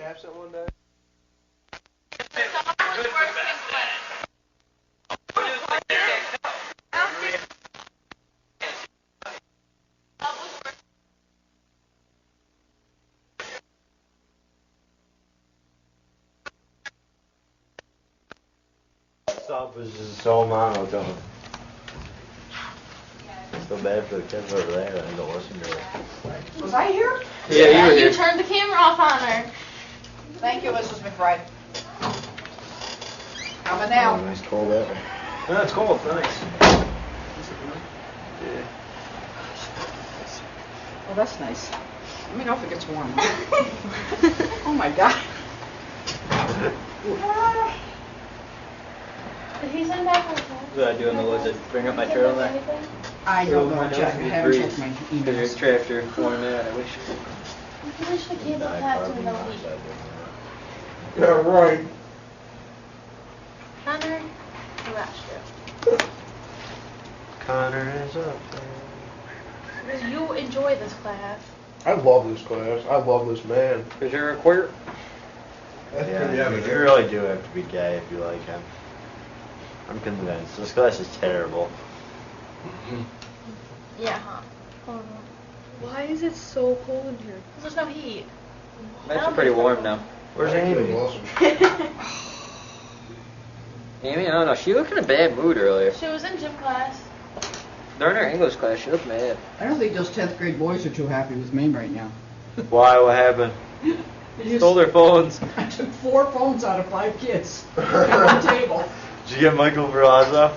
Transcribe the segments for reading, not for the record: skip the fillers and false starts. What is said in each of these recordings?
absent one day? Stop is just so monotone. So bad for the kids over there that I don't listen to it. Was I here? Yeah, you were here. You turned the camera off on her. Thank you, Mrs. McBride. Coming now. Oh, nice cold air. No, it's cold. Nice. Yeah. Oh, that's nice. Let me know if it gets warm. Oh my God. Did he send back one? What did I do in the woods? Did I bring up my turtleneck? I don't know, Jack. I haven't checked my Your emails. tractor worn out, I wish. I wish the cable tapped in the week. Yeah, right. Connor? I'm not sure. Connor is up there. Because you enjoy this class. I love this class. I love this man. Is there a queer? Yeah, you really do have to be gay if you like him. I'm convinced. This class is terrible. Yeah, huh? Oh, Why is it so cold in here? there's no heat. It's actually pretty warm now. Where's Amy? Amy, I don't know. She looked in a bad mood earlier. She was in gym class. During her English class, she looked mad. I don't think those 10th grade boys are too happy with me right now. Why? What happened? Stole their phones. I took 4 phones out of 5 kids at one table. Did you get Michael Verrazzo?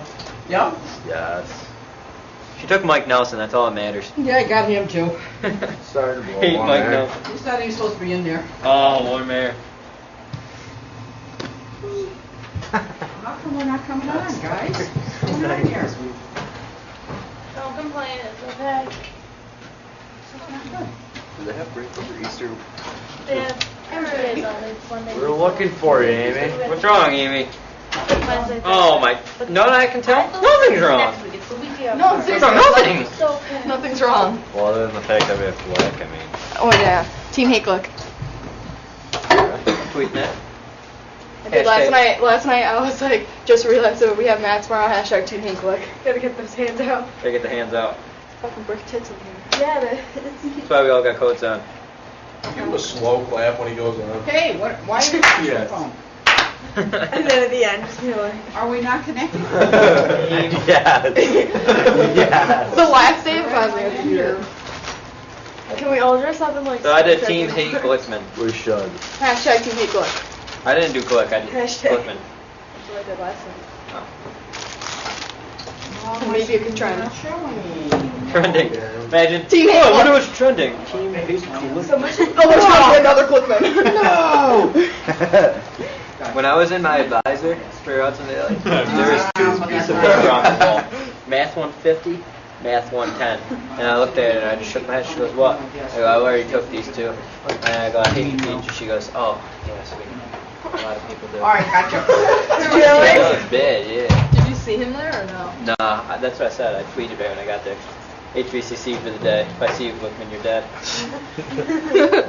Yep. Yes. She took Mike Nelson, that's all that matters. Yeah, I got him too. Sorry to blow Hate on Mike there. Nelson. He's not even supposed to be in there. Oh, warm air. How come we're not coming on, guys? What's going on here? Don't complain, it's okay. Do they have break over Easter? They have every day on it. Monday. We're looking for you, Amy. What's wrong, Amy? Wednesday, Oh Thursday. my, no, I can tell. I thought Nothing's it was wrong. next week. It's the week after. No, What's seriously. wrong? Nothing. So okay. Nothing's wrong. Well, other than the fact that we have Fleck, I mean. Oh yeah, Team Hate Glick. Tweeting that. I did Hashtag- last night I was like, just realized that we have Matt tomorrow, hashtag Team Hate Glick. Gotta get those hands out. They get the hands out. Fucking brick tits in here. Yeah, That's why we all got coats on. Give him a slow clap when he goes on. Hey, why are you on your Yes. phone? and then at the end, just be like, Are we not connected? Yes. Yes. the last day of class we have to do. Can we all dress up in like... So I did Team Hate Glickman. We should. Hashtag Team Hate Glick. I didn't do Glick, I did Hashtag. Glickman. That's what I did last time. Oh. Maybe you can try Not it. showing. Trending. Imagine. Team Hate Oh, I Glick. wonder what's trending. Team Hate Glick. Oh, there's gonna be another Glickman. No! When I was in my advisor for Hudson Valley, there was 2 pieces of paper on the wall. Math 150, Math 110. And I looked at it and I just shook my head. She goes, what? I go, I already took these 2. And I go, I hate the teacher. She goes, oh, yes, we know. A lot of people do. Alright, gotcha. That was bad, yeah. Did you see him there or no? Nah, that's what I said. I tweeted her when I got there. HVCC for the day. If I see you, Glickman, you're dead.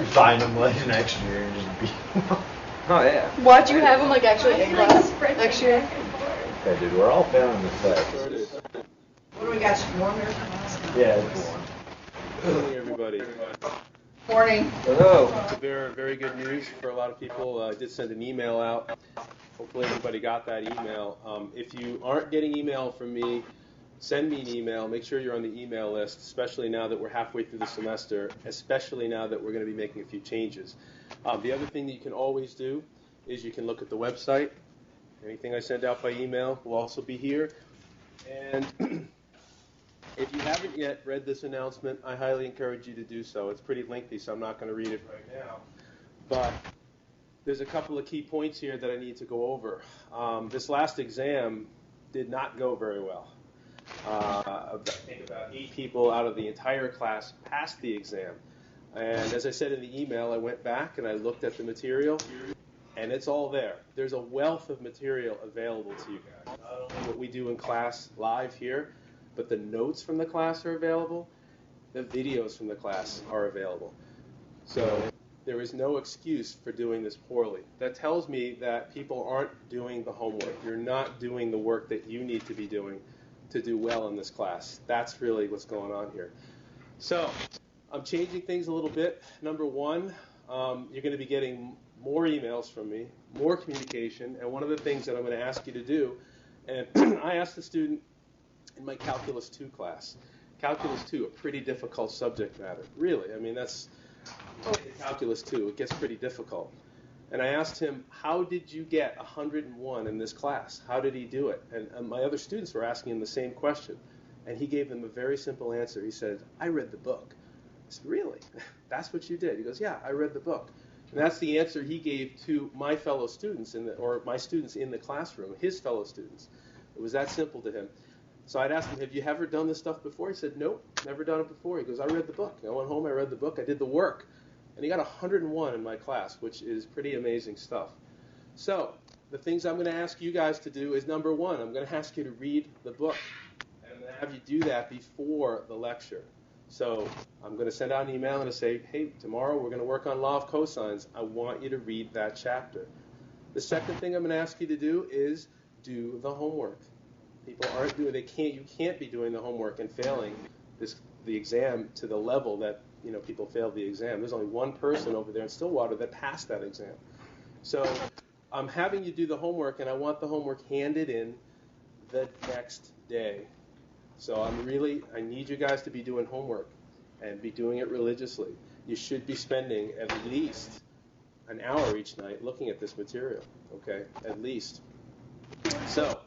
Find him like next year and just beat him up. Oh, yeah. Why'd you have him like actually in class next year? Okay, dude, we're all failing this class. What do we got, sworn here? Yeah, it's one. Good morning, everybody. Morning. Hello. Very good news for a lot of people. I did send an email out. Hopefully everybody got that email. If you aren't getting email from me, send me an email. Make sure you're on the email list, especially now that we're halfway through the semester, especially now that we're going to be making a few changes. The other thing that you can always do is you can look at the website. Anything I send out by email will also be here. And if you haven't yet read this announcement, I highly encourage you to do so. It's pretty lengthy, so I'm not going to read it right now. But there's a couple of key points here that I need to go over. This last exam did not go very well. I think about 8 people out of the entire class passed the exam. And as I said in the email, I went back and I looked at the material, and it's all there. There's a wealth of material available to you guys. Not only what we do in class live here, but the notes from the class are available. The videos from the class are available. So there is no excuse for doing this poorly. That tells me that people aren't doing the homework. You're not doing the work that you need to be doing to do well in this class. That's really what's going on here. So I'm changing things a little bit. Number one, you're going to be getting more emails from me, more communication, and one of the things that I'm going to ask you to do, and I asked the student in my Calculus 2 class. Calculus 2, a pretty difficult subject matter. Really, I mean, that's Calculus 2. It gets pretty difficult. And I asked him, how did you get 101 in this class? How did he do it? And my other students were asking him the same question. And he gave them a very simple answer. He said, I read the book. I said, really? That's what you did? He goes, yeah, I read the book. And that's the answer he gave to my fellow students, or my students in the classroom, his fellow students. It was that simple to him. So I'd ask him, have you ever done this stuff before? He said, nope, never done it before. He goes, I read the book. I went home, I read the book, I did the work. And he got 101 in my class, which is pretty amazing stuff. So the things I'm going to ask you guys to do is, number one, I'm going to ask you to read the book. And I'm going to have you do that before the lecture. So I'm going to send out an email and say, hey, tomorrow we're going to work on law of cosines. I want you to read that chapter. The second thing I'm going to ask you to do is do the homework. People aren't doing. You can't be doing the homework and failing the exam to the level that people failed the exam. There's only one person over there in Stillwater that passed that exam. So I'm having you do the homework, and I want the homework handed in the next day. So I need you guys to be doing homework and be doing it religiously. You should be spending at least an hour each night looking at this material. Okay, at least. So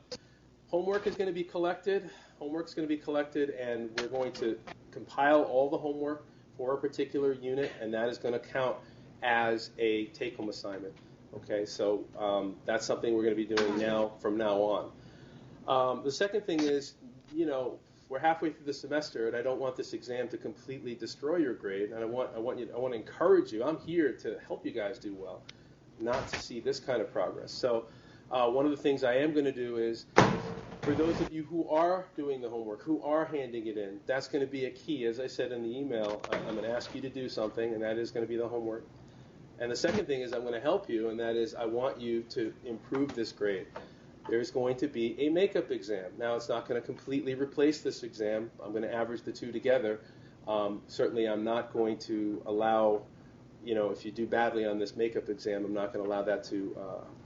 homework is going to be collected. Homework is going to be collected, and we're going to compile all the homework for a particular unit, and that is going to count as a take-home assignment. Okay, so that's something we're going to be doing from now on. The second thing is, we're halfway through the semester, and I don't want this exam to completely destroy your grade. And I want to encourage you. I'm here to help you guys do well, not to see this kind of progress. So one of the things I am going to do is, for those of you who are doing the homework, who are handing it in, that's going to be a key. As I said in the email, I'm going to ask you to do something, and that is going to be the homework. And the second thing is I'm going to help you, and that is I want you to improve this grade. There's going to be a makeup exam. Now, it's not going to completely replace this exam. I'm going to average the two together. Certainly, I'm not going to allow, if you do badly on this makeup exam, I'm not going to allow that to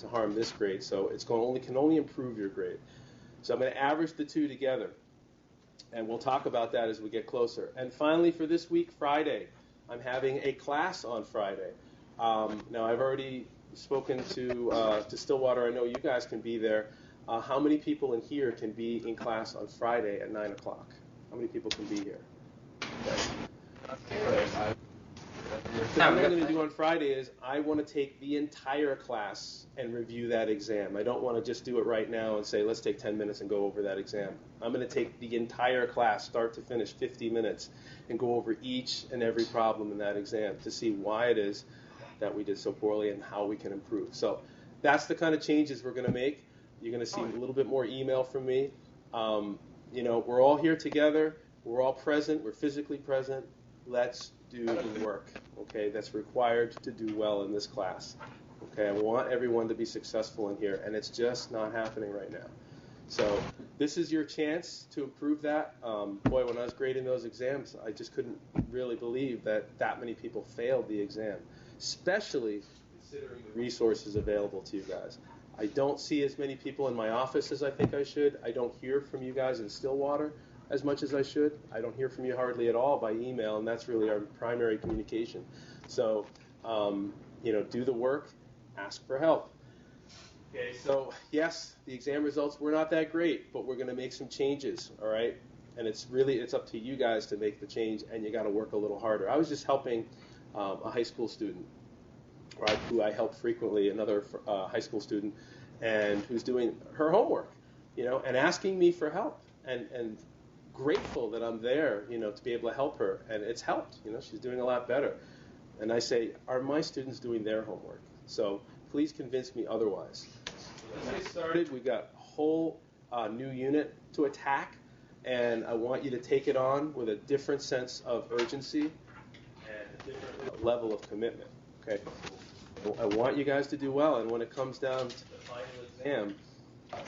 harm this grade. So it's can only improve your grade. So I'm going to average the two together, and we'll talk about that as we get closer. And finally, for this week, Friday, I'm having a class on Friday. Now, I've already spoken to Stillwater. I know you guys can be there. How many people in here can be in class on Friday at 9 o'clock? How many people can be here? Okay. So what I'm going to do on Friday is I want to take the entire class and review that exam. I don't want to just do it right now and say, let's take 10 minutes and go over that exam. I'm going to take the entire class, start to finish, 50 minutes, and go over each and every problem in that exam to see why it is that we did so poorly and how we can improve. So that's the kind of changes we're going to make. You're going to see a little bit more email from me. We're all here together. We're all present. We're physically present. Let's do the work, okay, that's required to do well in this class. Okay, I want everyone to be successful in here, and it's just not happening right now. So this is your chance to improve that. Boy, when I was grading those exams, I just couldn't really believe that many people failed the exam, especially considering the resources available to you guys. I don't see as many people in my office as I think I should. I don't hear from you guys in Stillwater as much as I should. I don't hear from you hardly at all by email, and that's really our primary communication. So, do the work, ask for help. Okay, so yes, the exam results were not that great, but we're going to make some changes, all right? And it's up to you guys to make the change, and you got to work a little harder. I was just helping a high school student, right, who I help frequently, another high school student, and who's doing her homework, and asking me for help, and grateful that I'm there, to be able to help her, and it's helped. She's doing a lot better. And I say, are my students doing their homework? So please convince me otherwise. As I started, we got a whole new unit to attack, and I want you to take it on with a different sense of urgency and a different level of commitment. Okay? I want you guys to do well, and when it comes down to the final exam, I'm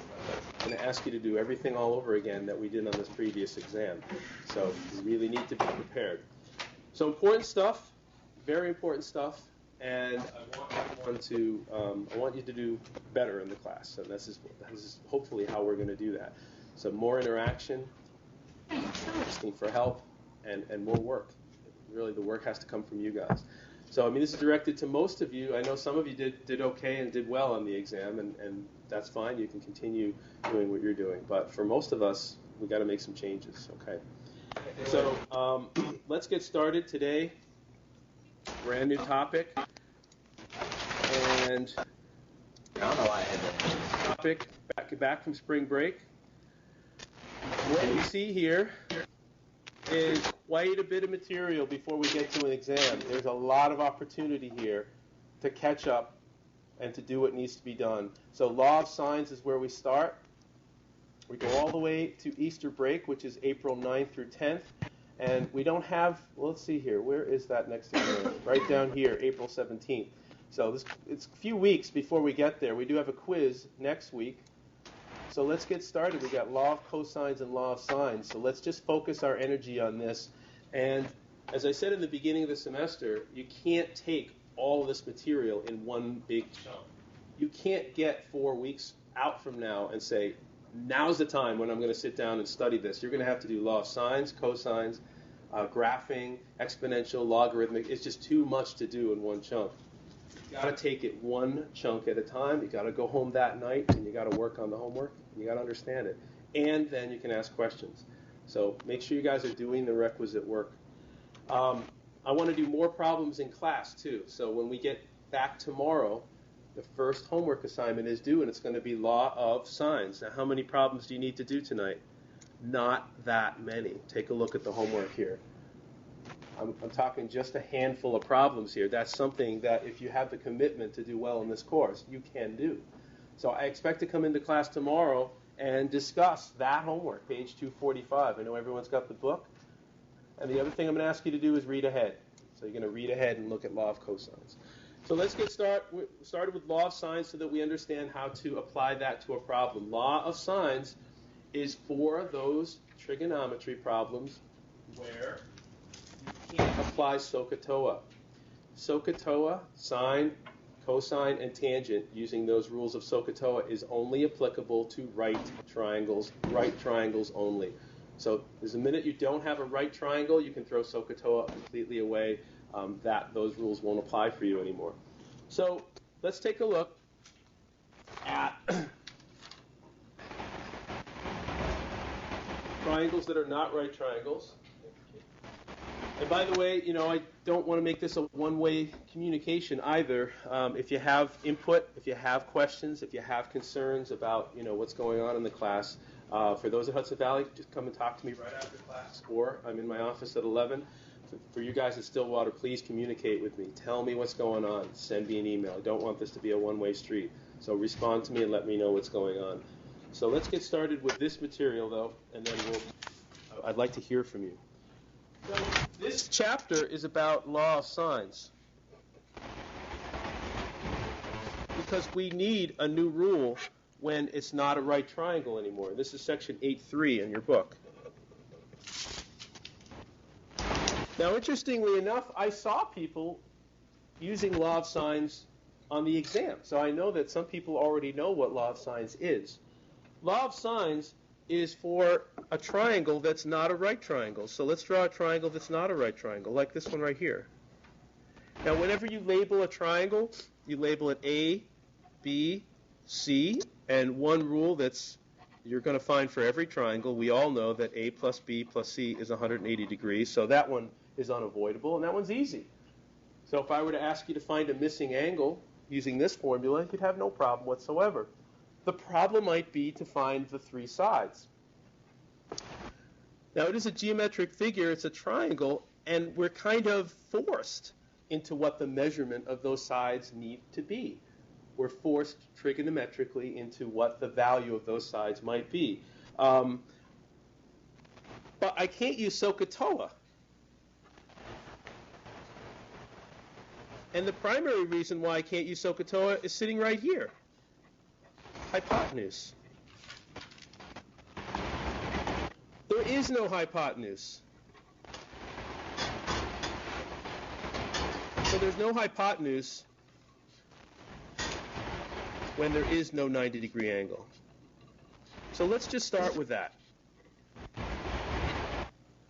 going to ask you to do everything all over again that we did on this previous exam. So you really need to be prepared. So important stuff, very important stuff, and I want everyone to, I want you to do better in the class. And this is hopefully how we're going to do that. So more interaction, asking for help, and more work. Really, the work has to come from you guys. So, I mean, this is directed to most of you. I know some of you did okay and did well on the exam, and that's fine. You can continue doing what you're doing. But for most of us, we got to make some changes, okay? So let's get started today. Brand new topic. And I don't know why I had that. topic, back from spring break. What you see here is quite a bit of material before we get to an exam. There's a lot of opportunity here to catch up and to do what needs to be done. So law of signs is where we start. We go all the way to Easter break, which is April 9th through 10th. And we don't have, well, let's see here. Where is that next exam? Right down here, April 17th. So it's a few weeks before we get there. We do have a quiz next week. So let's get started. We got law of cosines and law of sines. So let's just focus our energy on this. And as I said in the beginning of the semester, you can't take all of this material in one big chunk. You can't get 4 weeks out from now and say, now's the time when I'm going to sit down and study this. You're going to have to do law of sines, cosines, graphing, exponential, logarithmic. It's just too much to do in one chunk. You got to take it one chunk at a time. You got to go home that night and you got to work on the homework. You got to understand it, and then you can ask questions. So make sure you guys are doing the requisite work. I want to do more problems in class too. So when we get back tomorrow, the first homework assignment is due, and it's going to be law of sines. Now, how many problems do you need to do tonight? Not that many. Take a look at the homework here. I'm talking just a handful of problems here. That's something that if you have the commitment to do well in this course, you can do. So I expect to come into class tomorrow and discuss that homework, page 245. I know everyone's got the book. And the other thing I'm going to ask you to do is read ahead. So you're going to read ahead and look at law of cosines. So let's get started with law of sines so that we understand how to apply that to a problem. Law of sines is for those trigonometry problems where you can't apply SOHCAHTOA. SOHCAHTOA, sine, cosine, and tangent, using those rules of SOHCAHTOA, is only applicable to right triangles only. So there's a minute you don't have a right triangle, you can throw SOHCAHTOA completely away. Those rules won't apply for you anymore. So let's take a look at triangles that are not right triangles. And by the way, I don't want to make this a one-way communication either. If you have input, if you have questions, if you have concerns about what's going on in the class, for those at Hudson Valley, just come and talk to me right after class, or I'm in my office at 11. For you guys at Stillwater, please communicate with me. Tell me what's going on. Send me an email. I don't want this to be a one-way street. So respond to me and let me know what's going on. So let's get started with this material, though, and then I'd like to hear from you. So this chapter is about law of sines, because we need a new rule when it's not a right triangle anymore. This is section 8.3 in your book. Now, interestingly enough, I saw people using law of sines on the exam. So I know that some people already know what law of sines is. Law of sines is for a triangle that's not a right triangle. So let's draw a triangle that's not a right triangle, like this one right here. Now, whenever you label a triangle, you label it A, B, C, and one rule that's you're going to find for every triangle, we all know that A plus B plus C is 180 degrees, so that one is unavoidable, and that one's easy. So if I were to ask you to find a missing angle using this formula, you'd have no problem whatsoever. The problem might be to find the three sides. Now, it is a geometric figure, it's a triangle, and we're kind of forced into what the measurement of those sides need to be. We're forced trigonometrically into what the value of those sides might be. But I can't use SOHCAHTOA. And the primary reason why I can't use SOHCAHTOA is sitting right here. Hypotenuse. There is no hypotenuse. So there's no hypotenuse when there is no 90-degree angle. So let's just start with that.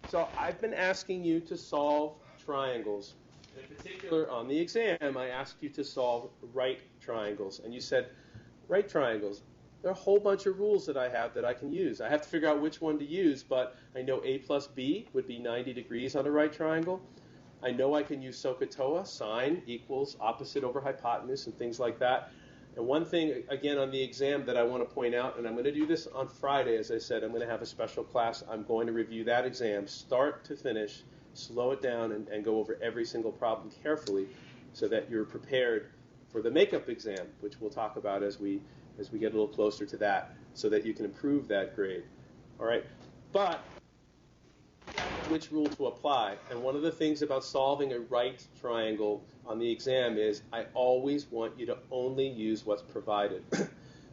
So I've been asking you to solve triangles. In particular, on the exam, I asked you to solve right triangles. And you said, right triangles. There are a whole bunch of rules that I have that I can use. I have to figure out which one to use, but I know A plus B would be 90 degrees on a right triangle. I know I can use SOHCAHTOA, sine equals opposite over hypotenuse, and things like that. And one thing, again, on the exam that I want to point out, and I'm going to do this on Friday, as I said, I'm going to have a special class. I'm going to review that exam, start to finish, slow it down, and go over every single problem carefully so that you're prepared for the makeup exam, which we'll talk about as we get a little closer to that, so that you can improve that grade. All right? But which rule to apply. And one of the things about solving a right triangle on the exam is I always want you to only use what's provided.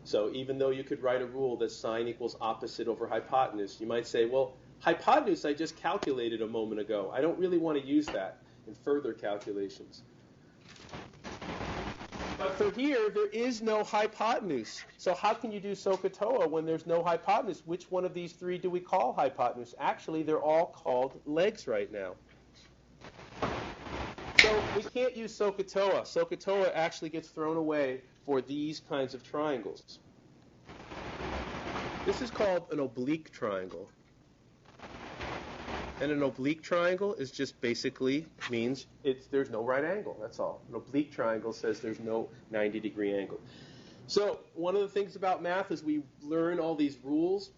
So even though you could write a rule that sine equals opposite over hypotenuse, you might say, well, hypotenuse I just calculated a moment ago. I don't really want to use that in further calculations. But for here, there is no hypotenuse. So how can you do SOHCAHTOA when there's no hypotenuse? Which one of these three do we call hypotenuse? Actually, they're all called legs right now. So we can't use SOHCAHTOA. SOHCAHTOA actually gets thrown away for these kinds of triangles. This is called an oblique triangle. And an oblique triangle is just basically means there's no right angle. That's all. An oblique triangle says there's no 90-degree angle. So one of the things about math is we learn all these rules.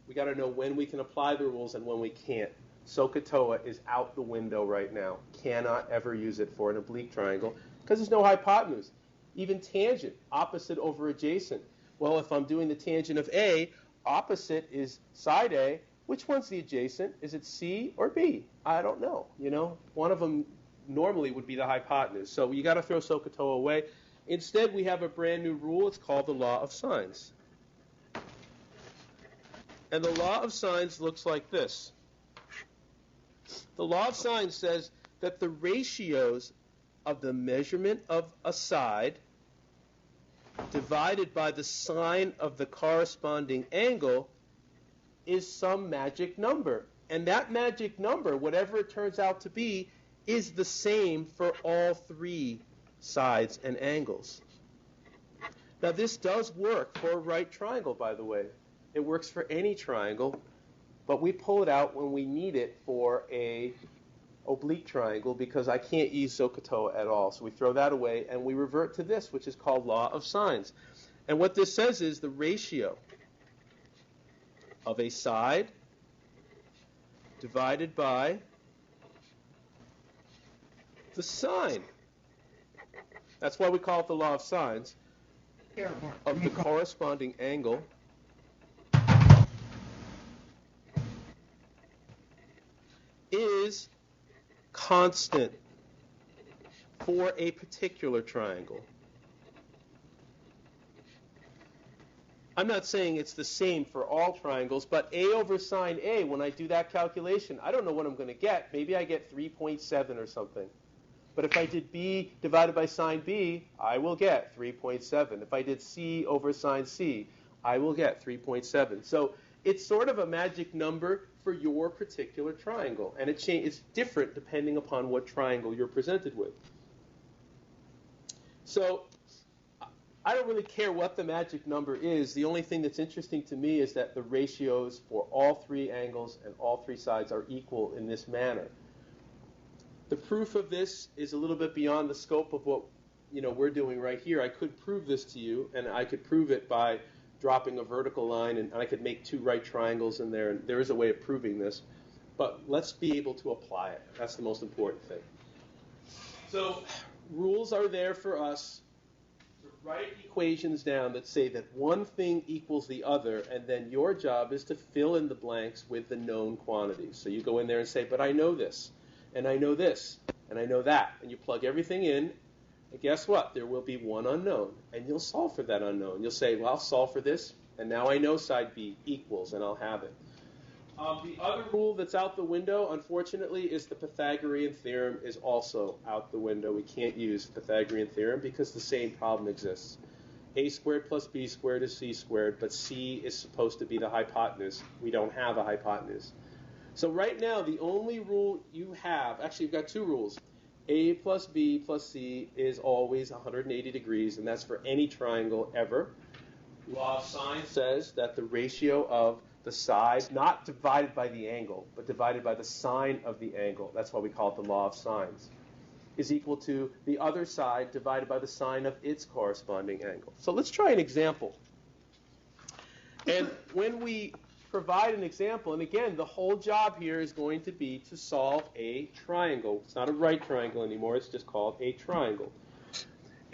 We got to know when we can apply the rules and when we can't. SOHCAHTOA is out the window right now. Cannot ever use it for an oblique triangle because there's no hypotenuse. Even tangent, opposite over adjacent. Well, if I'm doing the tangent of A, opposite is side A. Which one's the adjacent? Is it C or B? I don't know. One of them normally would be the hypotenuse. So you got to throw SOHCAHTOA away. Instead, we have a brand new rule. It's called the law of sines. And the law of sines looks like this. The law of sines says that the ratios of the measurement of a side divided by the sine of the corresponding angle is some magic number. And that magic number, whatever it turns out to be, is the same for all three sides and angles. Now this does work for a right triangle, by the way. It works for any triangle, but we pull it out when we need it for a oblique triangle because I can't use SOHCAHTOA at all. So we throw that away and we revert to this, which is called law of sines. And what this says is the ratio of a side divided by the sine. That's why we call it the law of sines. Of the corresponding angle is constant for a particular triangle. I'm not saying it's the same for all triangles, but A over sine A, when I do that calculation, I don't know what I'm going to get. Maybe I get 3.7 or something. But if I did B divided by sine B, I will get 3.7. If I did C over sine C, I will get 3.7. So it's sort of a magic number for your particular triangle. And it's different depending upon what triangle you're presented with. So I don't really care what the magic number is. The only thing that's interesting to me is that the ratios for all three angles and all three sides are equal in this manner. The proof of this is a little bit beyond the scope of what we're doing right here. I could prove this to you, and I could prove it by dropping a vertical line, and I could make two right triangles in there, and there is a way of proving this. But let's be able to apply it. That's the most important thing. So rules are there for us to write equations down that say that one thing equals the other, and then your job is to fill in the blanks with the known quantities. So you go in there and say, but I know this, and I know this, and I know that, and you plug everything in, And guess what? There will be one unknown, and you'll solve for that unknown. You'll say, well, I'll solve for this, and now I know side B equals, and I'll have it. The other rule that's out the window, unfortunately, is the Pythagorean theorem is also out the window. We can't use the Pythagorean theorem because the same problem exists. A squared plus B squared is C squared, but C is supposed to be the hypotenuse. We don't have a hypotenuse. So right now, the only rule you have, actually, you've got two rules. A plus B plus C is always 180 degrees, and that's for any triangle ever. Law of sine says that the ratio of the side, not divided by the angle, but divided by the sine of the angle, that's why we call it the law of sines, is equal to the other side divided by the sine of its corresponding angle. So let's try an example. And when we provide an example, and again, the whole job here is going to be to solve a triangle. It's not a right triangle anymore, it's just called a triangle.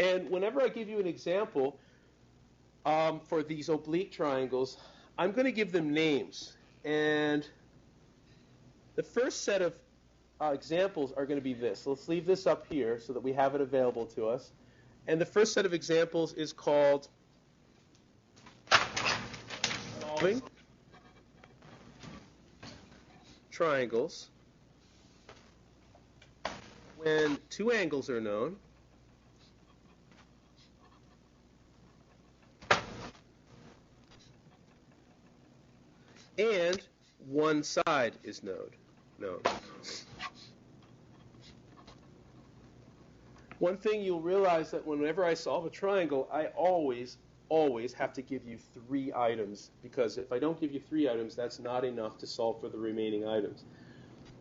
And whenever I give you an example for these oblique triangles, I'm going to give them names. And the first set of examples are going to be this. So let's leave this up here so that we have it available to us. And the first set of examples is called solving triangles when two angles are known and one side is known. One thing you'll realize that whenever I solve a triangle, I always have to give you 3 items, because if I don't give you 3 items, that's not enough to solve for the remaining items.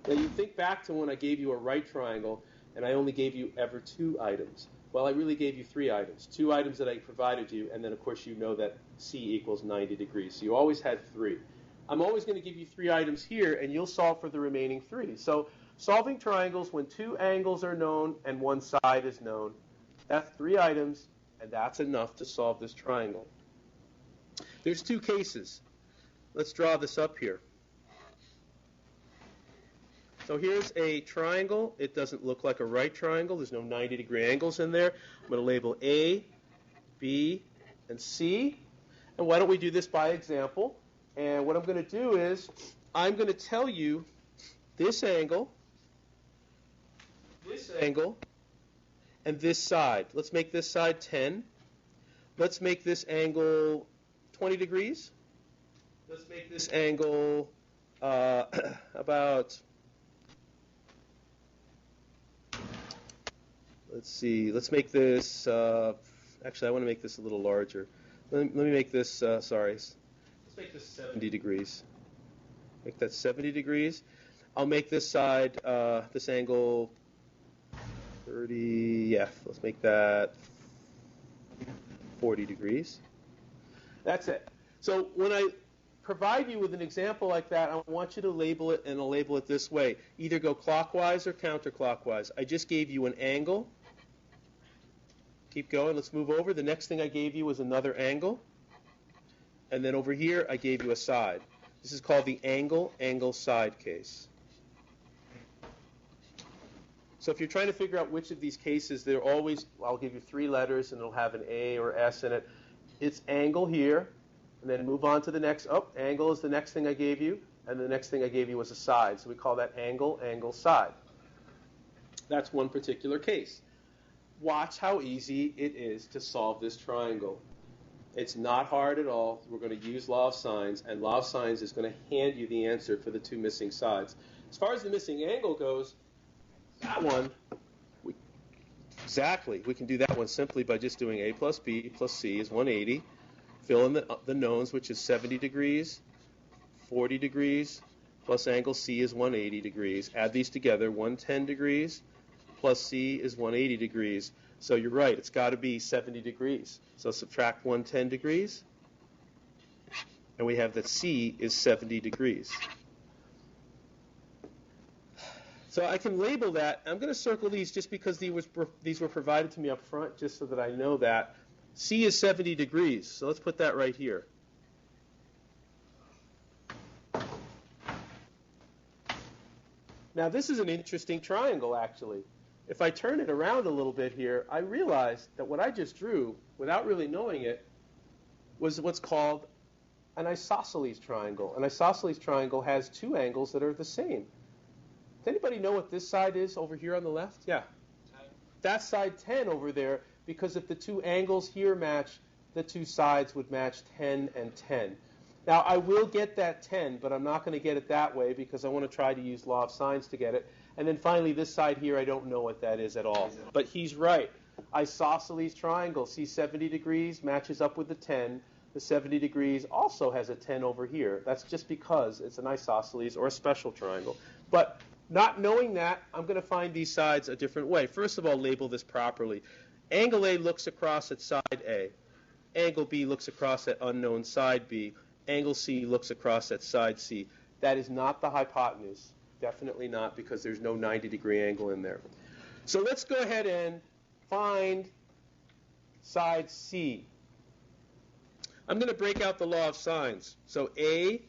Now you think back to when I gave you a right triangle and I only gave you ever 2 items. Well, I really gave you 3 items. 2 items that I provided you, and then of course you know that C equals 90 degrees. So you always had 3. I'm always going to give you 3 items here, and you'll solve for the remaining 3. So solving triangles when 2 angles are known and one side is known, that's 3 items, and that's enough to solve this triangle. There's 2 cases. Let's draw this up here. So here's a triangle. It doesn't look like a right triangle. There's no 90-degree angles in there. I'm going to label A, B, and C. And why don't we do this by example? And what I'm going to do is I'm going to tell you this angle, and this side. Let's make this side 10. Let's make this angle 20 degrees. Let's make this angle about, let's see, let's make this, actually I want to make this a little larger. Let me make this, let's make this 70 degrees. Make that 70 degrees. I'll make this side, this angle 30, let's make that 40 degrees. That's it. So when I provide you with an example like that, I want you to label it, and I'll label it this way. Either go clockwise or counterclockwise. I just gave you an angle. Keep going. Let's move over. The next thing I gave you was another angle. And then over here, I gave you a side. This is called the angle side case. So if you're trying to figure out which of these cases, they're always, I'll give you 3 letters, and it'll have an A or S in it. It's angle here, and then move on to the next. Angle is the next thing I gave you, and the next thing I gave you was a side. So we call that angle, side. That's one particular case. Watch how easy it is to solve this triangle. It's not hard at all. We're going to use law of sines, and law of sines is going to hand you the answer for the 2 missing sides. As far as the missing angle goes, that one, we can do that one simply by just doing A plus B plus C is 180. Fill in the knowns, which is 70 degrees, 40 degrees, plus angle C is 180 degrees. Add these together, 110 degrees plus C is 180 degrees. So you're right, it's got to be 70 degrees. So subtract 110 degrees, and we have that C is 70 degrees. So I can label that. I'm going to circle these just because these were provided to me up front, just so that I know that. C is 70 degrees, so let's put that right here. Now this is an interesting triangle, actually. if I turn it around a little bit here, I realized that what I just drew, without really knowing it, was what's called an isosceles triangle. An isosceles triangle has two angles that are the same. Does anybody know what this side is over here on the left? Yeah. That side 10 over there, because if the two angles here match, the two sides would match 10 and 10. Now, I will get that 10, but I'm not going to get it that way because I want to try to use law of sines to get it. And then finally, this side here, I don't know what that is at all. But he's right. Isosceles triangle, see 70 degrees matches up with the 10. The 70 degrees also has a 10 over here. That's just because it's an isosceles or a special triangle. But not knowing that, I'm going to find these sides a different way. First of all, label this properly. Angle A looks across at side A. Angle B looks across at unknown side B. Angle C looks across at side C. That is not the hypotenuse. Definitely not, because there's no 90-degree angle in there. So let's go ahead and find side C. I'm going to break out the law of sines. So A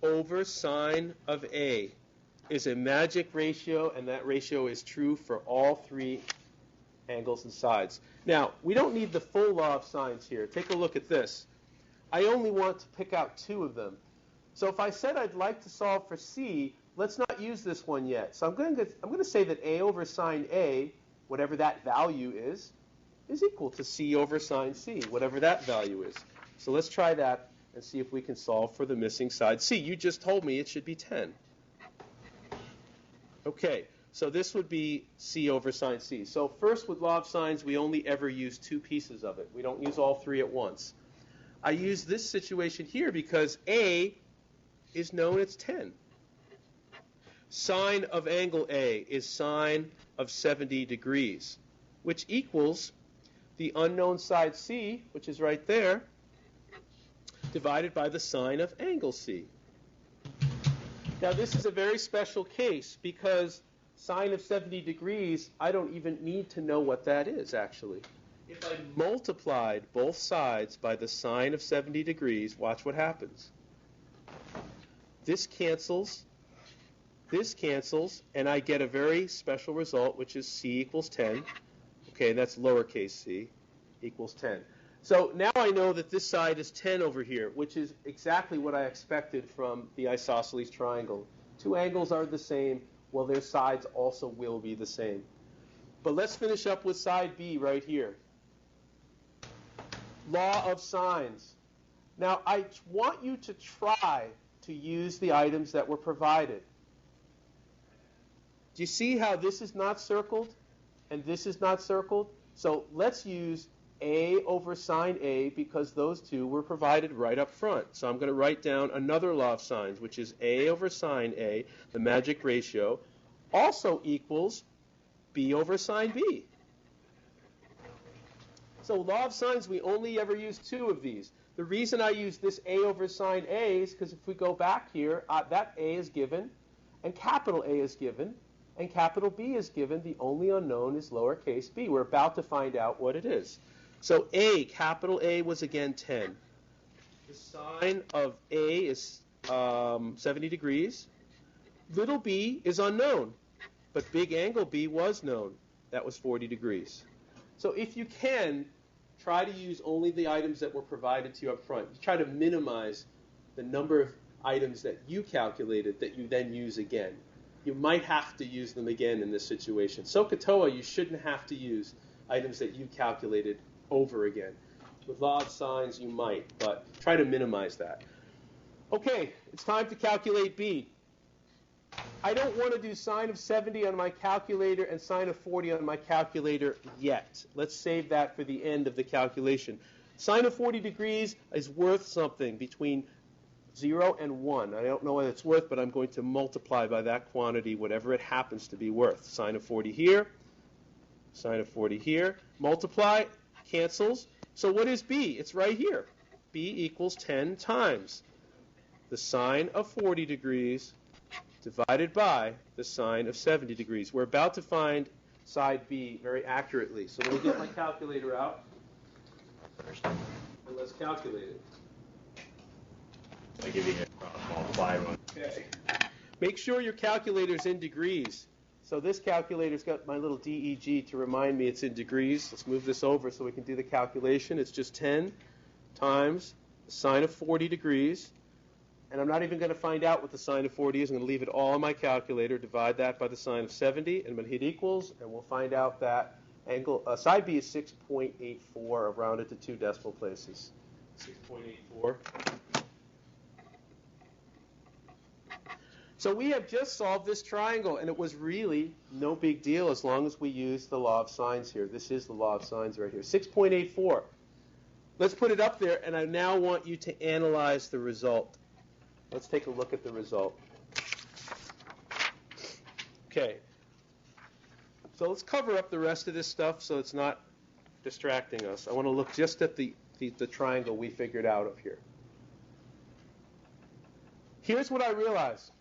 over sine of A is a magic ratio, and that ratio is true for all three angles and sides. Now, we don't need the full law of sines here. Take a look at this. I only want to pick out two of them. So if I said I'd like to solve for C, let's not use this one yet. So I'm going to say that A over sine A, whatever that value is equal to C over sine C, whatever that value is. So let's try that and see if we can solve for the missing side C. You just told me it should be 10. Okay, so this would be C over sine C. So first, with law of sines, we only ever use two pieces of it. We don't use all three at once. I use this situation here because A is known as 10. Sine of angle A is sine of 70 degrees, which equals the unknown side C, which is right there, divided by the sine of angle C. Now, this is a very special case because sine of 70 degrees, I don't even need to know what that is, actually. If I multiplied both sides by the sine of 70 degrees, watch what happens. This cancels, and I get a very special result, which is C equals 10. Okay, and that's lowercase c equals 10. So now I know that this side is 10 over here, which is exactly what I expected from the isosceles triangle. Two angles are the same. Well, their sides also will be the same. But let's finish up with side B right here. Law of sines. Now, I want you to try to use the items that were provided. Do you see how this is not circled and this is not circled? So let's use A over sine A because those two were provided right up front. So I'm going to write down another law of sines, which is A over sine A, the magic ratio, also equals B over sine B. So law of sines, we only ever use two of these. The reason I use this A over sine A is because if we go back here, that A is given, and capital A is given, and capital B is given. The only unknown is lowercase b. We're about to find out what it is. So A, capital A, was again 10. The sine of A is 70 degrees. Little b is unknown, but big angle B was known. That was 40 degrees. So if you can, try to use only the items that were provided to you up front. You try to minimize the number of items that you calculated that you then use again. You might have to use them again in this situation. SOHCAHTOA, you shouldn't have to use items that you calculated over again. With law of sines, you might, but try to minimize that. Okay, it's time to calculate B. I don't want to do sine of 70 on my calculator and sine of 40 on my calculator yet. Let's save that for the end of the calculation. Sine of 40 degrees is worth something between 0 and 1. I don't know what it's worth, but I'm going to multiply by that quantity whatever it happens to be worth. Sine of 40 here, sine of 40 here. Multiply, cancels. So what is B? It's right here. B equals 10 times the sine of 40 degrees divided by the sine of 70 degrees. We're about to find side B very accurately. So let me get my calculator out, and let's calculate it. I give you a multiply one. Okay. Make sure your calculator's in degrees. So this calculator's got my little DEG to remind me it's in degrees. Let's move this over so we can do the calculation. It's just 10 times the sine of 40 degrees. And I'm not even going to find out what the sine of 40 is. I'm going to leave it all on my calculator, divide that by the sine of 70, and I'm going to hit equals, and we'll find out that angle side B is 6.84, rounded to 2 decimal places. 6.84. So we have just solved this triangle, and it was really no big deal as long as we use the law of sines here. This is the law of sines right here. 6.84. Let's put it up there, and I now want you to analyze the result. Let's take a look at the result. Okay. So let's cover up the rest of this stuff so it's not distracting us. I want to look just at the triangle we figured out of here. Here's what I realized.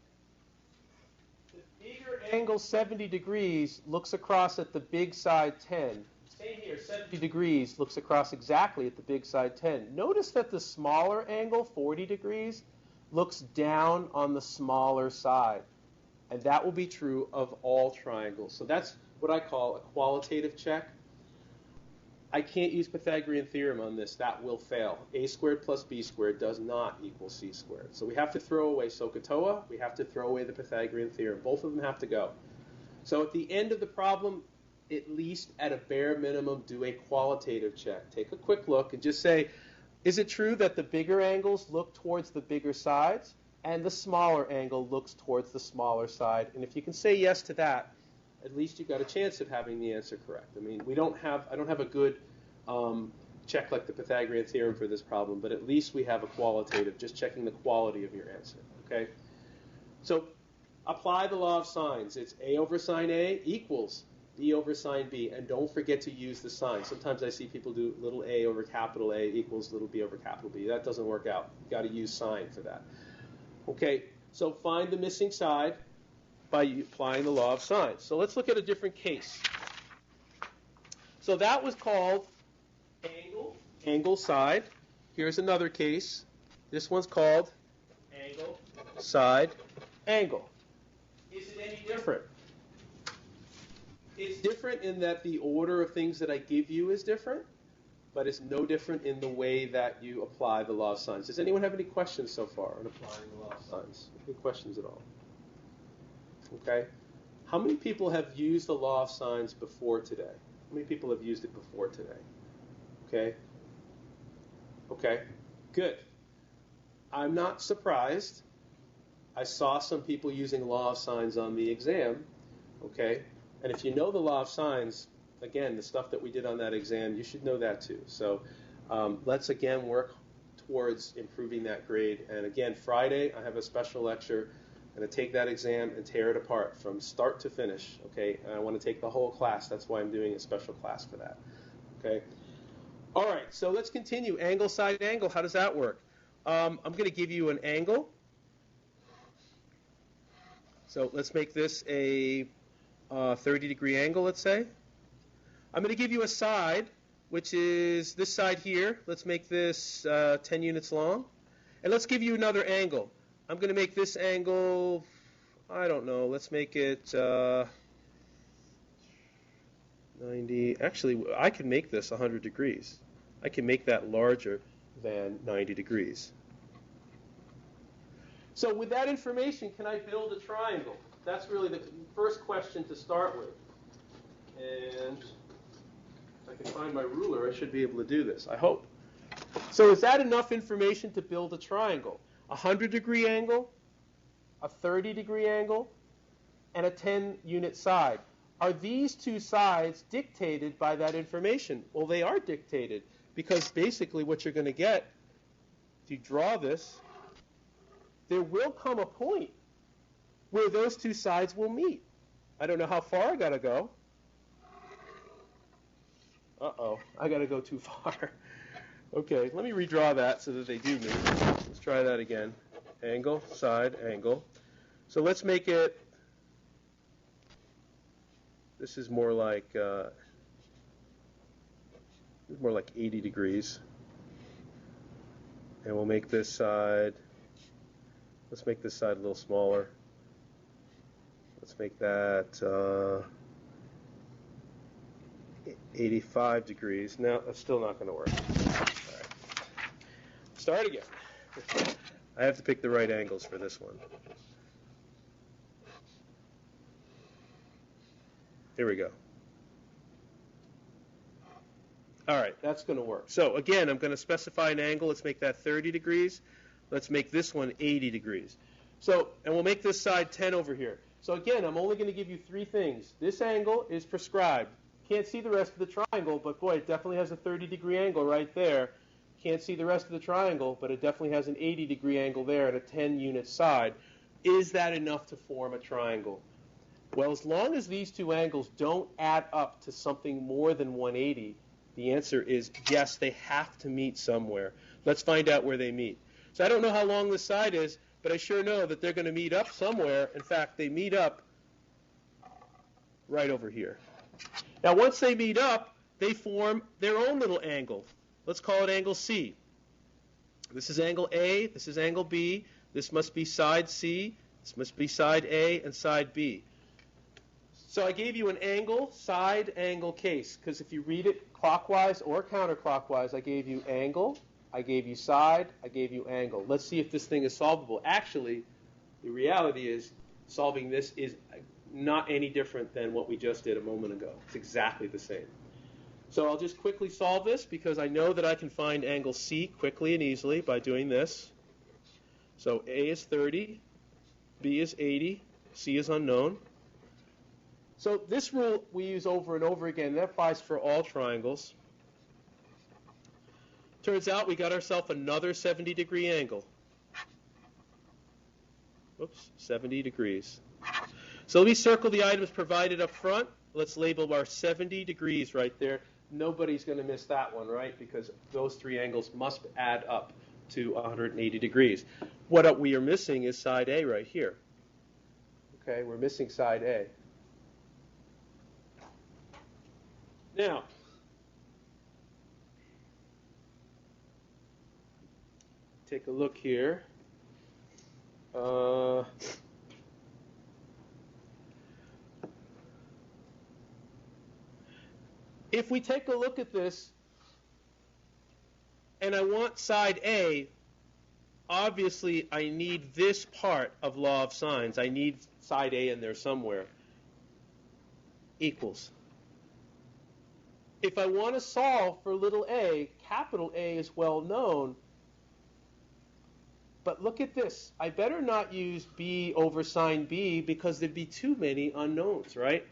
The bigger angle 70 degrees looks across at the big side 10. Same here, 70 degrees looks across exactly at the big side 10. Notice that the smaller angle, 40 degrees, looks down on the smaller side. And that will be true of all triangles. So that's what I call a qualitative check. I can't use Pythagorean theorem on this. That will fail. A squared plus B squared does not equal C squared. So we have to throw away SOHCAHTOA. We have to throw away the Pythagorean theorem. Both of them have to go. So at the end of the problem, at least at a bare minimum, do a qualitative check. Take a quick look and just say, is it true that the bigger angles look towards the bigger sides and the smaller angle looks towards the smaller side? And if you can say yes to that, at least you've got a chance of having the answer correct. I mean, I don't have a good check like the Pythagorean theorem for this problem, but at least we have a qualitative, just checking the quality of your answer. Okay? So apply the law of sines. It's A over sine A equals B over sine B, and don't forget to use the sign. Sometimes I see people do little a over capital A equals little b over capital B. That doesn't work out. You've got to use sign for that. Okay, so find the missing side by applying the law of sines. So let's look at a different case. So that was called angle, side. Here's another case. This one's called angle, side, angle. Is it any different? It's different in that the order of things that I give you is different, but it's no different in the way that you apply the law of sines. Does anyone have any questions so far on applying the law of sines? Any questions at all? Okay. How many people have used the law of sines before today? How many people have used it before today? Okay. Okay. Good. I'm not surprised. I saw some people using law of sines on the exam. Okay. And if you know the law of sines, again, the stuff that we did on that exam, you should know that too. So let's again work towards improving that grade. And again, Friday, I have a special lecture. I'm going to take that exam and tear it apart from start to finish. Okay, and I want to take the whole class. That's why I'm doing a special class for that. Okay. All right, so let's continue. Angle, side, angle. How does that work? I'm going to give you an angle. So let's make this a 30-degree angle, let's say. I'm going to give you a side, which is this side here. Let's make this 10 units long. And let's give you another angle. I'm going to make this angle, I don't know, let's make it 90. Actually, I can make this 100 degrees. I can make that larger than 90 degrees. So with that information, can I build a triangle? That's really the first question to start with. And if I can find my ruler, I should be able to do this, I hope. So is that enough information to build a triangle? A 100-degree angle, a 30-degree angle, and a 10-unit side. Are these two sides dictated by that information? Well, they are dictated, because basically what you're going to get, if you draw this, there will come a point where those two sides will meet. I don't know how far I got to go. Uh-oh, I got to go too far. Okay, let me redraw that so that they do meet. Let's try that again. Angle, side, angle. So let's make it, this is more like 80 degrees. And we'll make this side, let's make this side a little smaller. Let's make that 85 degrees. No, that's still not going to work. All right. Start again. I have to pick the right angles for this one. Here we go. All right, that's going to work. So again, I'm going to specify an angle. Let's make that 30 degrees. Let's make this one 80 degrees. So, and we'll make this side 10 over here. So again, I'm only going to give you three things. This angle is prescribed. Can't see the rest of the triangle, but boy, it definitely has a 30-degree angle right there. Can't see the rest of the triangle, but it definitely has an 80-degree angle there and a 10-unit side. Is that enough to form a triangle? Well, as long as these two angles don't add up to something more than 180, the answer is yes, they have to meet somewhere. Let's find out where they meet. So I don't know how long this side is, but I sure know that they're going to meet up somewhere. In fact, they meet up right over here. Now, once they meet up, they form their own little angle. Let's call it angle C. This is angle A, this is angle B, this must be side C, this must be side A, and side B. So I gave you an angle, side, angle case, because if you read it clockwise or counterclockwise, I gave you angle, I gave you side, I gave you angle. Let's see if this thing is solvable. Actually, the reality is solving this is not any different than what we just did a moment ago. It's exactly the same. So I'll just quickly solve this because I know that I can find angle C quickly and easily by doing this. So A is 30, B is 80, C is unknown. So this rule we use over and over again. That applies for all triangles. Turns out we got ourselves another 70-degree angle. Oops, 70 degrees. So let me circle the items provided up front. Let's label our 70 degrees right there. Nobody's going to miss that one, right? Because those three angles must add up to 180 degrees. What we are missing is side A right here. Okay, we're missing side A. Now, take a look here. If we take a look at this, and I want side A, obviously I need this part of law of sines. I need side A in there somewhere. Equals. If I want to solve for little a, capital A is well known. But look at this. I better not use B over sine B because there'd be too many unknowns, right?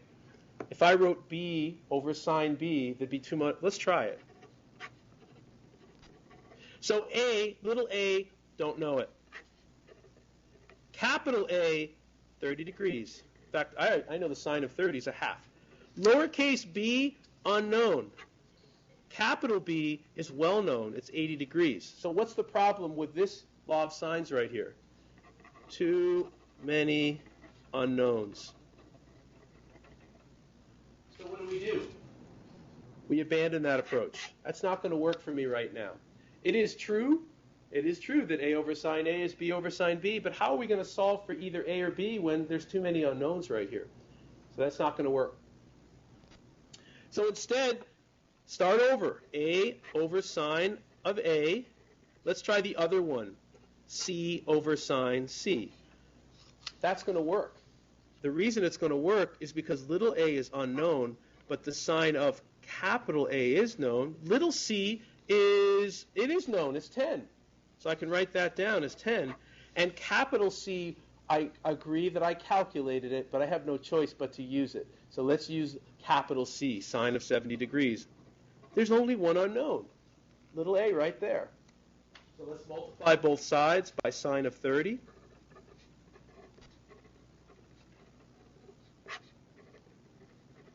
If I wrote B over sine B, there'd be too much. Let's try it. So A, little a, don't know it. Capital A, 30 degrees. In fact, I know the sine of 30 is a half. Lowercase b, unknown. Capital B is well known. It's 80 degrees. So what's the problem with this law of sines right here? Too many unknowns. So what do? We abandon that approach. That's not going to work for me right now. It is true that A over sine A is B over sine B, but how are we going to solve for either A or B when there's too many unknowns right here? So that's not going to work. So instead, start over. A over sine of A. Let's try the other one. C over sine C. That's going to work. The reason it's going to work is because little a is unknown, but the sine of capital A is known. Little c is known. It's 10. So I can write that down as 10. And capital C, I agree that I calculated it, but I have no choice but to use it. So let's use capital C, sine of 70 degrees. There's only one unknown, little a right there. So let's multiply both sides by sine of 30.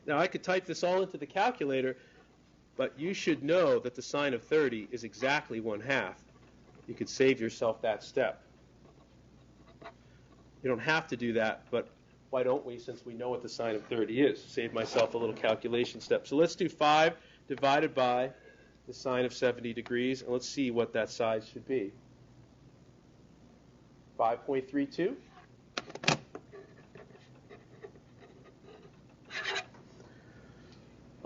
Now I could type this all into the calculator, but you should know that the sine of 30 is exactly 1/2. You could save yourself that step. You don't have to do that, but why don't we, since we know what the sine of 30 is? Save myself a little calculation step. So let's do 5 divided by the sine of 70 degrees, and let's see what that side should be. 5.32.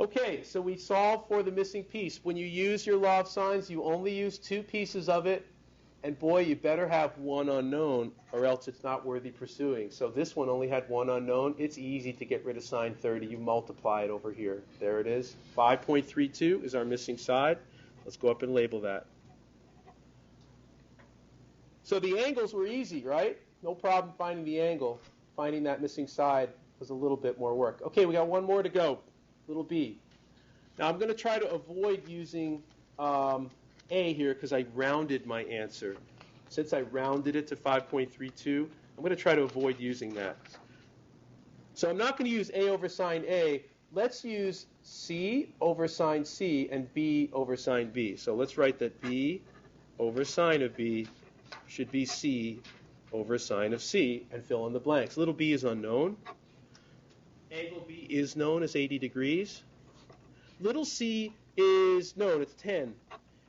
Okay, so we solve for the missing piece. When you use your law of sines, you only use two pieces of it, and boy, you better have one unknown, or else it's not worthy pursuing. So this one only had one unknown. It's easy to get rid of sine 30. You multiply it over here. There it is. 5.32 is our missing side. Let's go up and label that. So the angles were easy, right? No problem finding the angle. Finding that missing side was a little bit more work. Okay, we got one more to go. Little b. Now I'm going to try to avoid using a here because I rounded my answer. Since I rounded it to 5.32, I'm going to try to avoid using that. So I'm not going to use a over sine a. Let's use c over sine c and b over sine b. So let's write that b over sine of b should be c over sine of c and fill in the blanks. Little b is unknown. Angle b is known as 80 degrees. Little c is known, it's 10.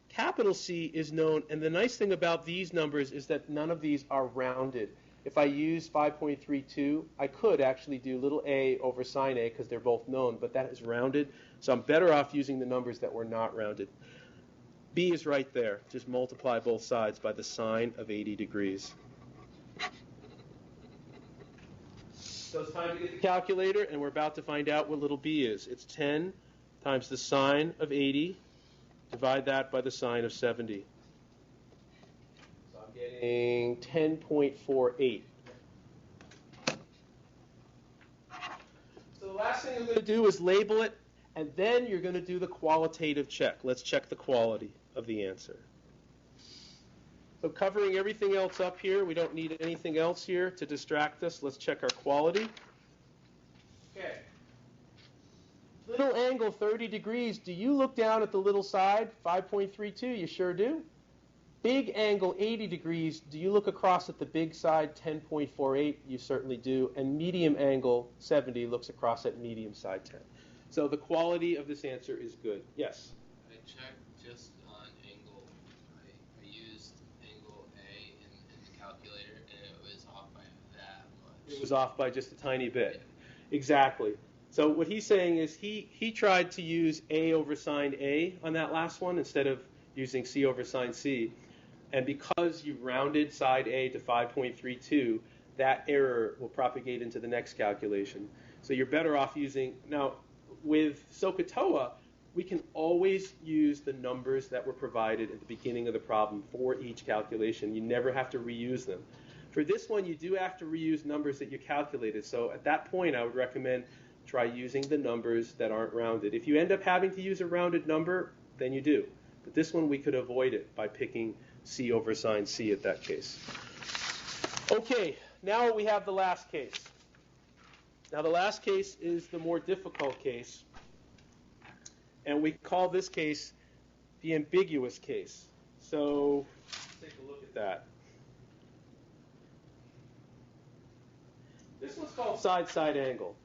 Capital C is known, and the nice thing about these numbers is that none of these are rounded. If I use 5.32, I could actually do little a over sine a because they're both known, but that is rounded, so I'm better off using the numbers that were not rounded. B is right there. Just multiply both sides by the sine of 80 degrees. So it's time to get the calculator, and we're about to find out what little b is. It's 10 times the sine of 80. Divide that by the sine of 70. So I'm getting 10.48. So the last thing I'm going to do is label it, and then you're going to do the qualitative check. Let's check the quality of the answer. So covering everything else up here, we don't need anything else here to distract us. Let's check our quality. Okay. Little angle 30 degrees. Do you look down at the little side? 5.32, you sure do. Big angle 80 degrees. Do you look across at the big side? 10.48, you certainly do. And medium angle 70 looks across at medium side 10. So the quality of this answer is good. Yes? I checked just on angle. I used angle A in the calculator, and it was off by that much. It was off by just a tiny bit. Exactly. So what he's saying is he tried to use a over sine a on that last one instead of using c over sine c. And because you rounded side a to 5.32, that error will propagate into the next calculation. So you're better off using... Now, with SOHCAHTOA, we can always use the numbers that were provided at the beginning of the problem for each calculation. You never have to reuse them. For this one, you do have to reuse numbers that you calculated. So at that point, I would recommend try using the numbers that aren't rounded. If you end up having to use a rounded number, then you do. But this one, we could avoid it by picking c over sine c at that case. Okay, now we have the last case. Now the last case is the more difficult case. And we call this case the ambiguous case. So let's take a look at that. This one's called side-side angle.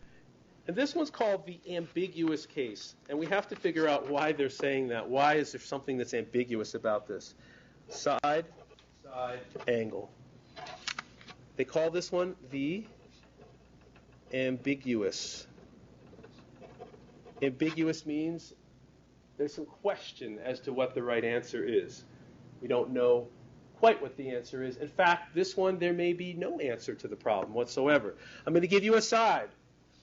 And this one's called the ambiguous case. And we have to figure out why they're saying that. Why is there something that's ambiguous about this? Side angle. They call this one the ambiguous. Ambiguous means there's some question as to what the right answer is. We don't know quite what the answer is. In fact, this one, there may be no answer to the problem whatsoever. I'm going to give you a side.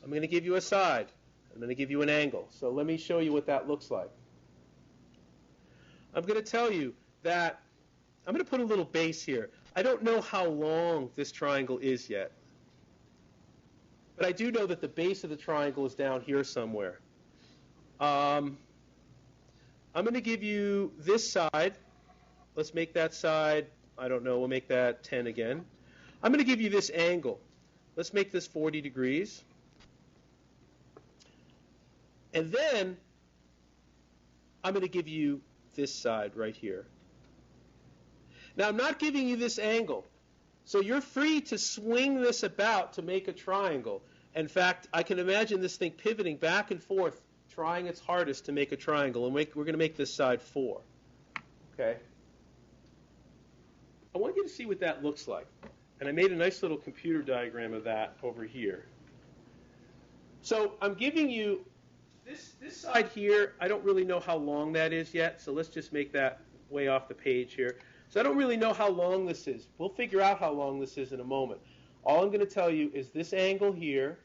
I'm going to give you a side. I'm going to give you an angle. So let me show you what that looks like. I'm going to tell you that I'm going to put a little base here. I don't know how long this triangle is yet. But I do know that the base of the triangle is down here somewhere. I'm going to give you this side. Let's make that side, I don't know, we'll make that 10 again. I'm going to give you this angle. Let's make this 40 degrees. And then I'm going to give you this side right here. Now, I'm not giving you this angle. So you're free to swing this about to make a triangle. In fact, I can imagine this thing pivoting back and forth, trying its hardest to make a triangle. And we're going to make this side 4. Okay? I want you to see what that looks like. And I made a nice little computer diagram of that over here. So I'm giving you this side here, I don't really know how long that is yet, so let's just make that way off the page here. So I don't really know how long this is. We'll figure out how long this is in a moment. All I'm going to tell you is this angle here.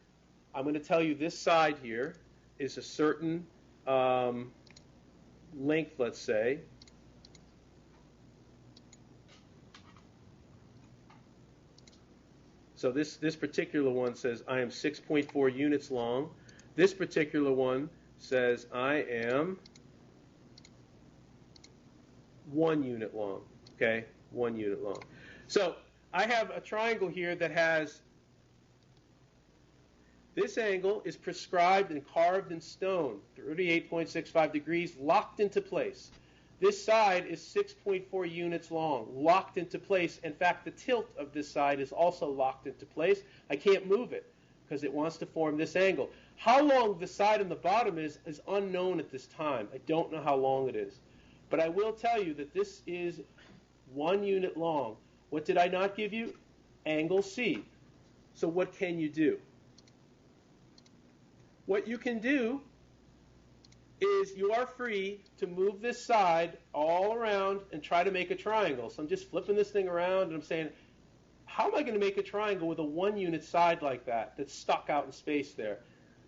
I'm going to tell you this side here is a certain length, let's say. So this particular one says I am 6.4 units long. This particular one says I am 1 unit long. Okay, 1 unit long. So I have a triangle here that has this angle is prescribed and carved in stone, 38.65 degrees, locked into place. This side is 6.4 units long, locked into place. In fact, the tilt of this side is also locked into place. I can't move it because it wants to form this angle. How long the side on the bottom is unknown at this time. I don't know how long it is. But I will tell you that this is 1 unit long. What did I not give you? Angle C. So what can you do? What you can do is you are free to move this side all around and try to make a triangle. So I'm just flipping this thing around and I'm saying, how am I going to make a triangle with a 1 unit side like that that's stuck out in space there?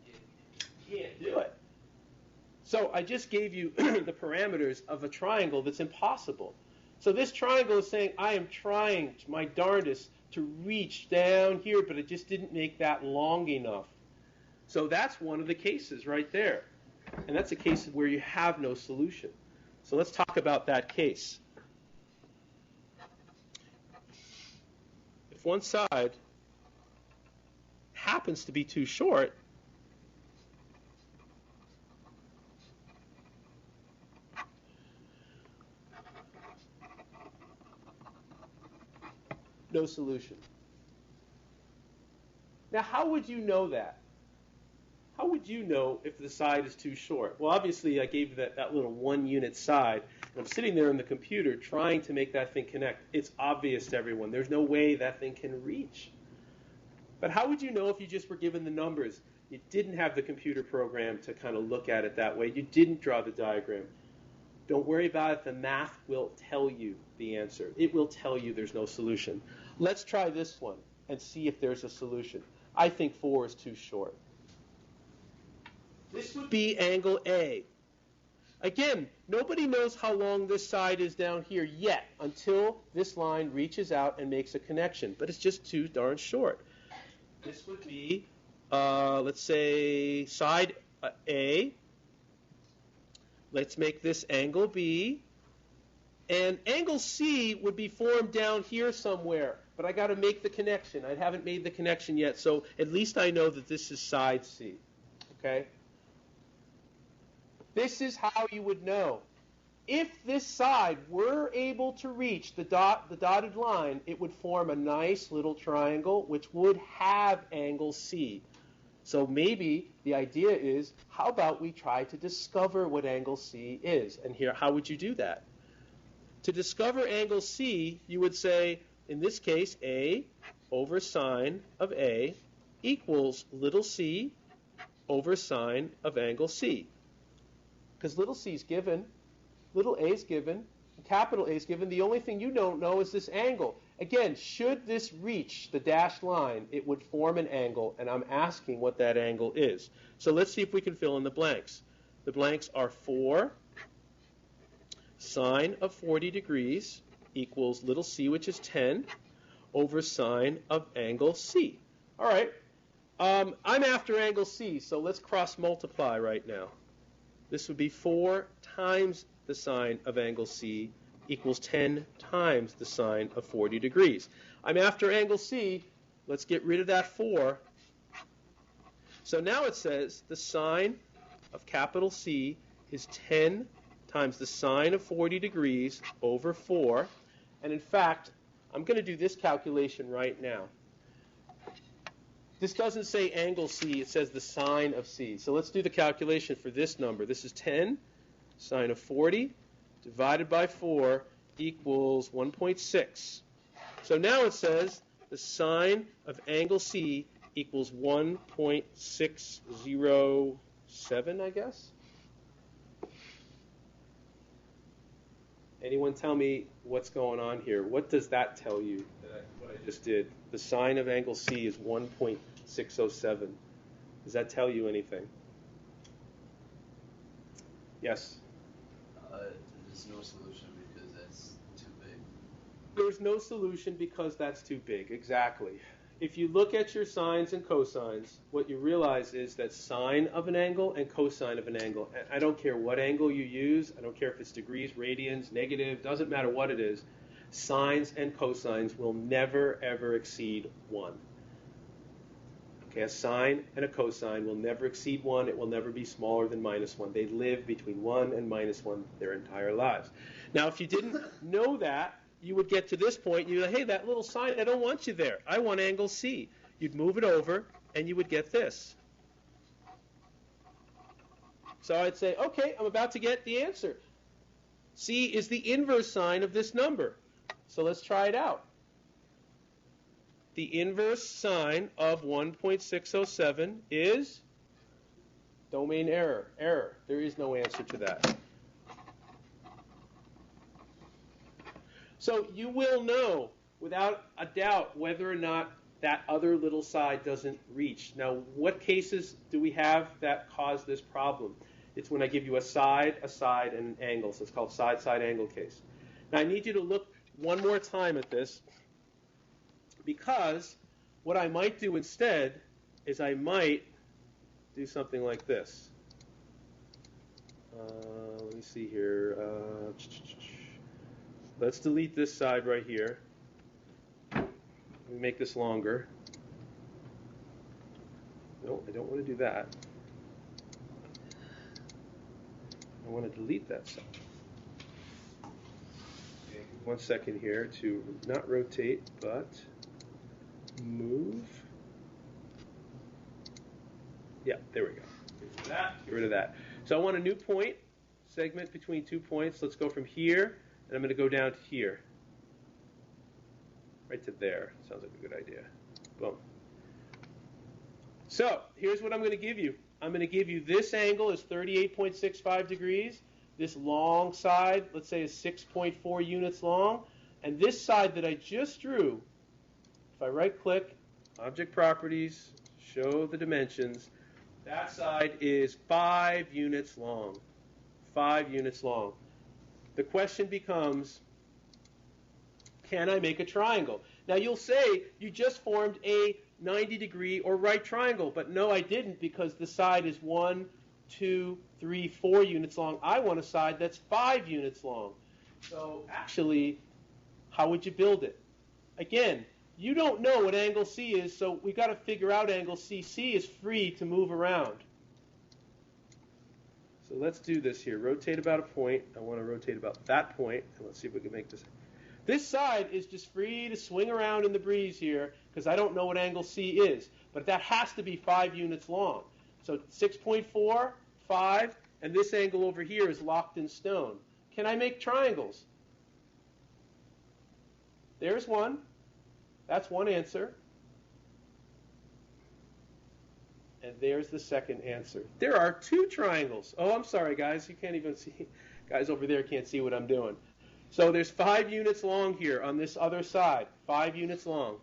You can't do it. So I just gave you the parameters of a triangle that's impossible. So this triangle is saying, I am trying my darndest to reach down here, but I just didn't make that long enough. So that's one of the cases right there. And that's a case where you have no solution. So let's talk about that case. If one side happens to be too short, no solution. Now, how would you know that? How would you know if the side is too short? Well, obviously, I gave you that little 1 unit side, and I'm sitting there on the computer trying to make that thing connect. It's obvious to everyone. There's no way that thing can reach. But how would you know if you just were given the numbers? You didn't have the computer program to kind of look at it that way. You didn't draw the diagram. Don't worry about it. The math will tell you the answer. It will tell you there's no solution. Let's try this one and see if there's a solution. I think 4 is too short. This would be angle A. Again, nobody knows how long this side is down here yet until this line reaches out and makes a connection. But it's just too darn short. This would be, let's say, side A. Let's make this angle B. And angle C would be formed down here somewhere. But I got to make the connection. I haven't made the connection yet, so at least I know that this is side C. Okay? This is how you would know. If this side were able to reach the dotted line, it would form a nice little triangle which would have angle C. So maybe the idea is, how about we try to discover what angle C is? And here, how would you do that? To discover angle C, you would say, in this case, A over sine of A equals little c over sine of angle C. Because little c is given, little a is given, and capital A is given. The only thing you don't know is this angle. Again, should this reach the dashed line, it would form an angle, and I'm asking what that angle is. So let's see if we can fill in the blanks. The blanks are 4 sine of 40 degrees equals little c, which is 10, over sine of angle C. All right. I'm after angle C, so let's cross multiply right now. This would be 4 times the sine of angle C equals 10 times the sine of 40 degrees. I'm after angle C. Let's get rid of that 4. So now it says the sine of capital C is 10 times the sine of 40 degrees over 4. And in fact, I'm going to do this calculation right now. This doesn't say angle C, it says the sine of C. So let's do the calculation for this number. This is 10 sine of 40 divided by 4 equals 1.6. So now it says the sine of angle C equals 1.606. 7, I guess. Anyone tell me what's going on here? What does that tell you, what I just did? The sine of angle C is 1.607. Does that tell you anything? Yes? There's no solution because that's too big. There's no solution because that's too big, exactly. If you look at your sines and cosines, what you realize is that sine of an angle and cosine of an angle, I don't care what angle you use, I don't care if it's degrees, radians, negative, doesn't matter what it is, sines and cosines will never ever exceed 1. Okay, a sine and a cosine will never exceed 1. It will never be smaller than -1. They live between 1 and -1 their entire lives. Now, if you didn't know that, you would get to this point, and you'd say, hey, that little sine, I don't want you there. I want angle C. You'd move it over, and you would get this. So I'd say, okay, I'm about to get the answer. C is the inverse sine of this number. So let's try it out. The inverse sine of 1.607 is domain error. Error. There is no answer to that. So you will know without a doubt whether or not that other little side doesn't reach. Now, what cases do we have that cause this problem? It's when I give you a side, and an angle. So it's called side-side angle case. Now, I need you to look one more time at this, because what I might do instead is I might do something like this. Let me see here. Let's delete this side right here. Let me make this longer. No, I don't want to do that. I want to delete that side. Okay, 1 second here to not rotate, but move. Yeah, there we go. Get rid of that. So I want a new point, segment between 2 points. Let's go from here, and I'm going to go down to here. Right to there. Sounds like a good idea. Boom. So here's what I'm going to give you. I'm going to give you this angle is 38.65 degrees. This long side, let's say, is 6.4 units long. And this side that I just drew, if I right-click, Object Properties, show the dimensions, that side is 5 units long. 5 units long. The question becomes, can I make a triangle? Now you'll say you just formed a 90-degree or right triangle, but no, I didn't, because the side is 1, 2, 3, 4 units long. I want a side that's 5 units long. So actually, how would you build it? Again, you don't know what angle C is, so we've got to figure out angle C. C is free to move around. So let's do this here. Rotate about a point. I want to rotate about that point, and let's see if we can make this. This side is just free to swing around in the breeze here, because I don't know what angle C is. But that has to be 5 units long. So 6.4, 5, and this angle over here is locked in stone. Can I make triangles? There's one. That's one answer. And there's the second answer. There are 2 triangles. Oh, I'm sorry, guys. You can't even see. Guys over there can't see what I'm doing. So there's 5 units long here on this other side. 5 units long.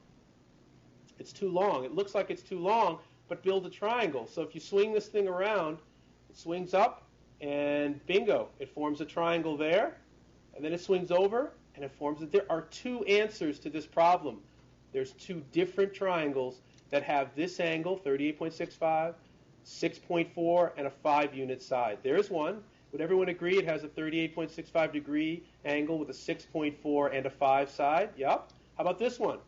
It's too long. It looks like it's too long, but build a triangle. So if you swing this thing around, it swings up, and bingo, it forms a triangle there. And then it swings over, and it forms it. There are 2 answers to this problem. There's 2 different triangles that have this angle, 38.65, 6.4, and a 5-unit side. There's one. Would everyone agree it has a 38.65 degree angle with a 6.4 and a 5 side? Yep. How about this one?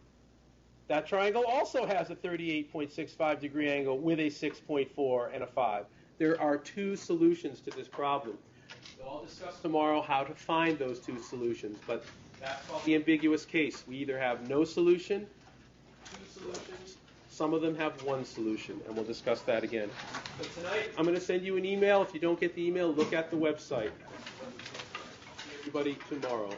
That triangle also has a 38.65 degree angle with a 6.4 and a 5. There are 2 solutions to this problem. So I'll discuss tomorrow how to find those 2 solutions, but that's called the ambiguous case. We either have no solution, 2 solutions, some of them have 1 solution, and we'll discuss that again. But tonight, I'm going to send you an email. If you don't get the email, look at the website. See everybody tomorrow.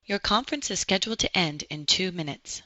Your conference is scheduled to end in 2 minutes.